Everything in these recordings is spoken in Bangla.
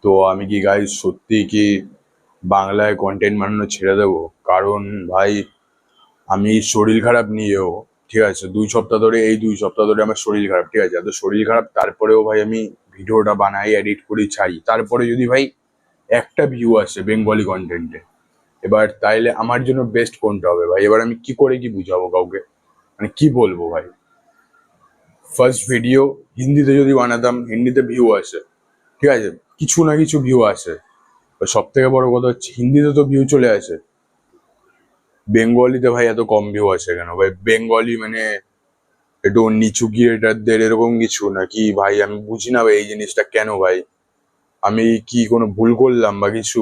তো আমি কি গাইস সত্যি কি বাংলায় কন্টেন্ট বানানো ছেড়ে দেবো? কারণ ভাই আমি শরীর খারাপ নিয়েও, ঠিক আছে, 2 সপ্তাহ ধরে, এই 2 সপ্তাহ ধরে আমার শরীর খারাপ, ঠিক আছে, এত শরীর খারাপ তারপরেও ভাই আমি ভিডিওটা বানাই, এডিট করি, ছাড়ি, তারপরে যদি ভাই একটা ভিউ আসে বেঙ্গলি কন্টেন্টে, এবার তাইলে আমার জন্য বেস্ট কোনটা হবে ভাই? এবার আমি কি করে কি বুঝাবো কাউকে, মানে কি বলবো ভাই? ফার্স্ট ভিডিও হিন্দিতে যদি বানাতাম, হিন্দিতে ভিউ আসে, ঠিক আছে, কিছু না কিছু ভিউ আসে, সব থেকে বড় কথা হচ্ছে হিন্দিতে তো ভিউ চলে আসে, বেঙ্গলিতে ভাই এত কম ভিউ আসে কেন ভাই? বেঙ্গলি মানে একটু নিচু ক্রিয়েটারদের এরকম কিছু নাকি ভাই? আমি বুঝি না ভাই এই জিনিসটা কেন ভাই। আমি কি কোনো ভুল করলাম বা কিছু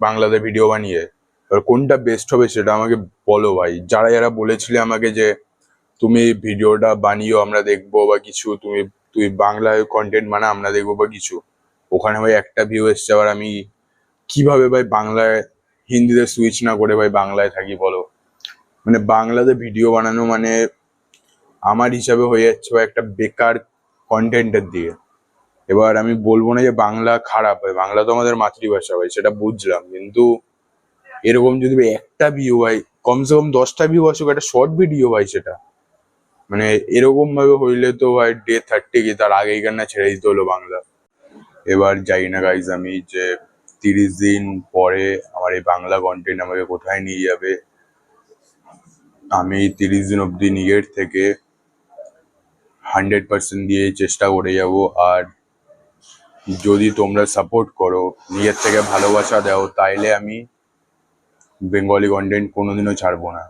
বাংলাতে ভিডিও বানিয়ে? এবার কোনটা বেস্ট হবে সেটা আমাকে বলো ভাই। যারা যারা বলেছিলে আমাকে যে তুমি ভিডিওটা বানিও আমরা দেখবো বা কিছু, তুই বাংলায় কন্টেন্ট বানা আমরা দেখবো বা কিছু, ওখানে ভাই একটা ভিউ এসছে, আবার আমি কিভাবে ভাই বাংলায়, হিন্দিতে সুইচ না করে ভাই বাংলায় থাকি বলো? মানে বাংলাতে ভিডিও বানানো মানে আমার হিসাবে হয়ে যাচ্ছে ভাই একটা বেকার কন্টেন্টের দিকে। এবার আমি বলবো না যে বাংলা খারাপ, হয় বাংলা তো আমাদের মাতৃভাষা ভাই, সেটা বুঝলাম, কিন্তু এরকম যদি ভাই একটা ভিউ ভাই, কমসে কম 10টা ভিউ আসুক, একটা শর্ট ভিডিও ভাই, সেটা মানে এরকম ভাবে হইলে তো ভাই ডে 30 কি তার আগেই কান্না ছেড়ে দিতে হলো বাংলা। এবার যাই না গাইজ আমি যে 30 দিন পরে আমার এই বাংলা কন্টেন্ট আমাকে কোথায় নিয়ে যাবে। আমি 30 দিন অব্দি নিজের থেকে 100% দিয়ে চেষ্টা করে যাব। আর যদি তোমরা সাপোর্ট করো, নিজের থেকে ভালোবাসা দাও, তাইলে আমি বেঙ্গলি কন্টেন্ট কোনোদিনও ছাড়বো না।